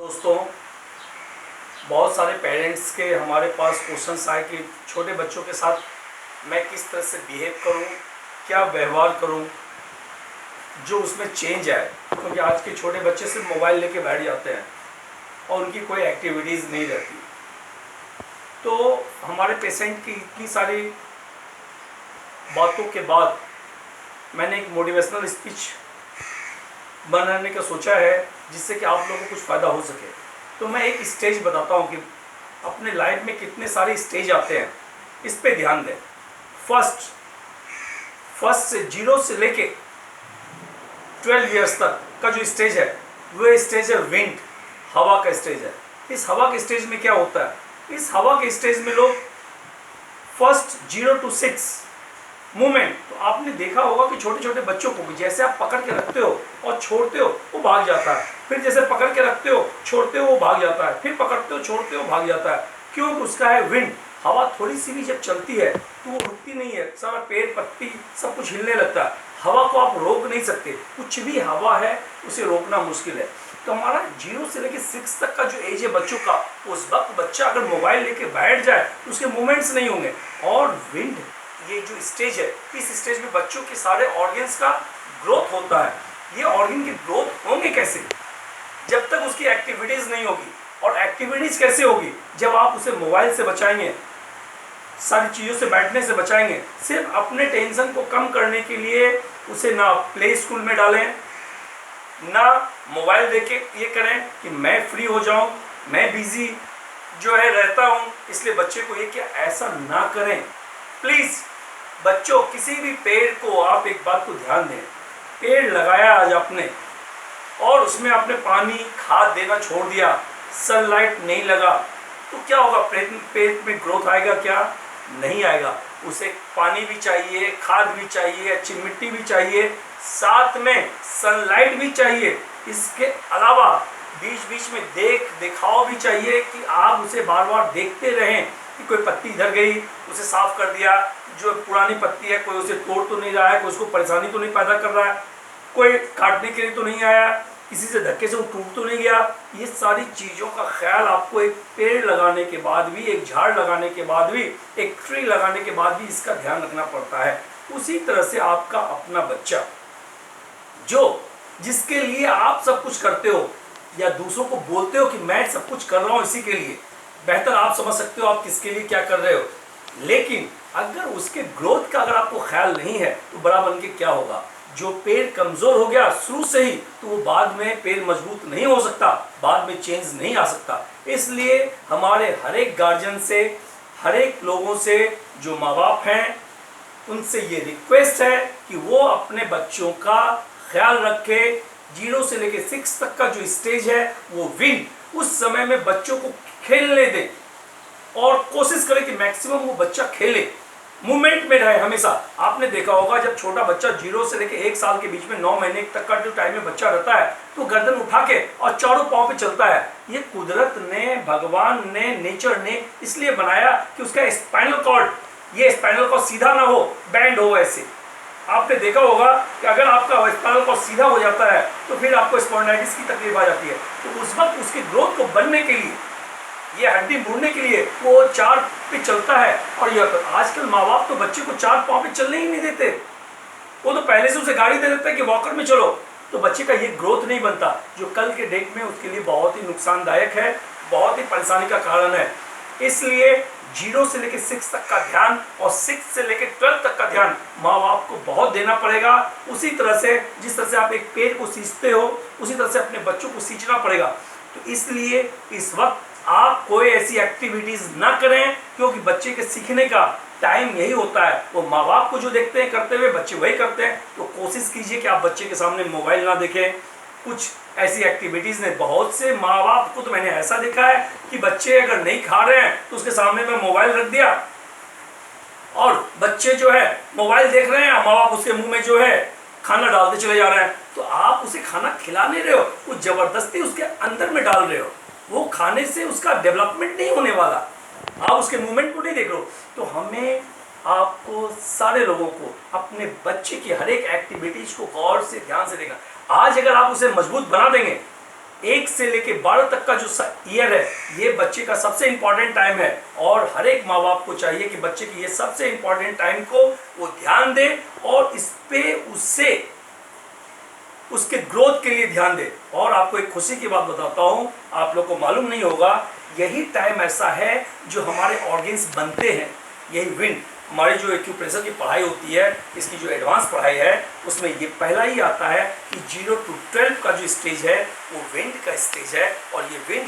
दोस्तों, बहुत सारे पेरेंट्स के हमारे पास क्वेश्चंस आए कि छोटे बच्चों के साथ मैं किस तरह से बिहेव करूं, क्या व्यवहार करूं जो उसमें चेंज आए। क्योंकि आज के छोटे बच्चे सिर्फ मोबाइल लेके बैठ जाते हैं और उनकी कोई एक्टिविटीज़ नहीं रहती। तो हमारे पेशेंट की इतनी सारी बातों के बाद मैंने एक मोटिवेशनल स्पीच बनाने का सोचा है जिससे कि आप लोगों को कुछ फ़ायदा हो सके। तो मैं एक स्टेज बताता हूँ कि अपने लाइफ में कितने सारे स्टेज आते हैं, इस पे ध्यान दें। फर्स्ट से 0 से लेके 12 इयर्स तक का जो स्टेज है वो स्टेज है विंड, हवा का स्टेज है। इस हवा के स्टेज में क्या होता है, इस हवा के स्टेज में लोग फर्स्ट 0 to 6 मूवमेंट, तो आपने देखा होगा कि छोटे छोटे बच्चों को भी जैसे आप पकड़ के रखते हो और छोड़ते हो वो भाग जाता है, फिर जैसे पकड़ के रखते हो छोड़ते हो वो भाग जाता है, फिर पकड़ते हो छोड़ते हो भाग जाता है। क्यों? उसका है विंड। हवा थोड़ी सी भी जब चलती है तो वो रुकती नहीं है, सारा पेड़ पत्ती सब कुछ हिलने लगता है। हवा को आप रोक नहीं सकते, कुछ भी हवा है उसे रोकना मुश्किल है। तो हमारा 0 से लेकर 6 तक का जो एज है बच्चों का, उस वक्त बच्चा अगर मोबाइल लेके बैठ जाए तो उसके मूवमेंट्स नहीं होंगे। और विंड ये जो स्टेज है, इस स्टेज में बच्चों के सारे ऑर्गन्स का ग्रोथ होता है। ये ऑर्गन के ग्रोथ होंगे कैसे? जब तक उसकी एक्टिविटीज नहीं होगी। और एक्टिविटीज कैसे होगी? जब आप उसे मोबाइल से बचाएंगे, सारी चीज़ों से बैठने से बचाएंगे। सिर्फ अपने टेंशन को कम करने के लिए उसे ना प्ले स्कूल में डालें, ना मोबाइल देके ये करें कि मैं फ्री हो जाऊं, मैं बिजी जो है रहता हूं, इसलिए बच्चे को ये क्या ऐसा ना करें। प्लीज़ बच्चों, किसी भी पेड़ को आप एक बात को ध्यान दें, पेड़ लगाया आज आपने और उसमें आपने पानी खाद देना छोड़ दिया, सनलाइट नहीं लगा, तो क्या होगा? पेड़ में ग्रोथ आएगा क्या? नहीं आएगा। उसे पानी भी चाहिए, खाद भी चाहिए, अच्छी मिट्टी भी चाहिए, साथ में सनलाइट भी चाहिए। इसके अलावा बीच बीच में दिखाव भी चाहिए कि आप उसे बार बार देखते रहें कि कोई पत्ती इधर गई उसे साफ कर दिया, जो पुरानी पत्ती है कोई उसे तोड़ तो नहीं रहा है, कोई उसको परेशानी तो नहीं पैदा कर रहा है, कोई काटने के लिए तो नहीं आया, किसी से धक्के से वो टूट तो नहीं गया। ये सारी चीज़ों का ख्याल आपको एक पेड़ लगाने के बाद भी, एक झाड़ लगाने के बाद भी, एक ट्री लगाने के बाद भी इसका ध्यान रखना पड़ता है। उसी तरह से आपका अपना बच्चा जिसके लिए आप सब कुछ करते हो या दूसरों को बोलते हो कि मैं सब कुछ कर रहा हूँ इसी के लिए, बेहतर आप समझ सकते हो आप किसके लिए क्या कर रहे हो। लेकिन अगर उसके ग्रोथ का अगर आपको ख्याल नहीं है तो बड़ा बन के क्या होगा? जो पेड़ कमज़ोर हो गया शुरू से ही तो वो बाद में पेड़ मजबूत नहीं हो सकता, बाद में चेंज नहीं आ सकता। इसलिए हमारे हर एक गार्जियन से, हर एक लोगों से, जो माँ बाप हैं, उनसे ये रिक्वेस्ट है कि वो अपने बच्चों का ख्याल रखे। 0 से लेकर 6 तक का जो स्टेज है वो विन, उस समय में बच्चों को खेलने दें और कोशिश करें कि मैक्सिमम वो बच्चा खेले, मूवमेंट में रहे हमेशा। आपने देखा होगा जब छोटा बच्चा 0 से लेकर 1 साल के बीच में 9 महीने तक का जो टाइम में बच्चा रहता है तो गर्दन उठा के और चारों पाँव पे चलता है। ये कुदरत ने, भगवान ने, नेचर ने इसलिए बनाया कि उसका स्पाइनल कॉर्ड, ये स्पाइनल कॉर्ड सीधा ना हो, बैंड हो। ऐसे आपने देखा होगा कि अगर आपका स्पाइनल कॉर्ड सीधा हो जाता है तो फिर आपको स्पॉन्डिलाइटिस की तकलीफ आ जाती है। तो उस वक्त उसकी ग्रोथ को बनने के लिए, ये हड्डी मुड़ने के लिए वो 4 पे चलता है। और यह आजकल माँ बाप तो बच्चे को 4 पाँव पे चलने ही नहीं देते, वो तो पहले से उसे गाड़ी दे देता है कि वॉकर में चलो, तो बच्चे का ये ग्रोथ नहीं बनता, जो कल के डेट में उसके लिए बहुत ही नुकसानदायक है, बहुत ही परेशानी का कारण है। इसलिए 0 से लेकर 6 तक का ध्यान और 6 से लेकर 12 तक का ध्यान माँ बाप को बहुत देना पड़ेगा। उसी तरह से जिस तरह से आप एक पेड़ को सींचते हो उसी तरह से अपने बच्चों को सींचना पड़ेगा। तो इसलिए इस वक्त आप कोई ऐसी एक्टिविटीज ना करें, क्योंकि बच्चे के सीखने का टाइम यही होता है। वो माँ बाप को जो देखते हैं करते हुए बच्चे वही करते हैं। तो कोशिश कीजिए कि आप बच्चे के सामने मोबाइल ना देखें। कुछ ऐसी एक्टिविटीज़ ने, बहुत से माँ बाप को तो मैंने ऐसा देखा है कि बच्चे अगर नहीं खा रहे हैं तो उसके सामने में मोबाइल रख दिया और बच्चे जो है मोबाइल देख रहे हैं, माँ बाप उसके मुंह में जो है खाना डालते चले जा रहे हैं। तो आप उसे खाना खिला नहीं रहे हो, वो जबरदस्ती उसके अंदर में डाल रहे हो। वो खाने से उसका डेवलपमेंट नहीं होने वाला, आप उसके मूवमेंट को नहीं देख रहे हो। तो हमें, आपको, सारे लोगों को अपने बच्चे की हर एक एक्टिविटीज को गौर से, ध्यान से देखना। आज अगर आप उसे मजबूत बना देंगे 1 से लेके 12 तक का जो ईयर है, ये बच्चे का सबसे इंपॉर्टेंट टाइम है और हर एक माँ बाप को चाहिए कि बच्चे की ये सबसे इंपॉर्टेंट टाइम को वो ध्यान दे और इस पे उसके ग्रोथ के लिए ध्यान दे। और आपको एक खुशी की बात बताता हूँ, आप लोग को मालूम नहीं होगा, यही टाइम ऐसा है जो हमारे ऑर्गन्स बनते हैं। यही विंड, हमारी जो एक्यूप्रेशर की पढ़ाई होती है, इसकी जो एडवांस पढ़ाई है, उसमें ये पहला ही आता है कि 0 to 12 का जो स्टेज है वो विंड का स्टेज है और ये विंड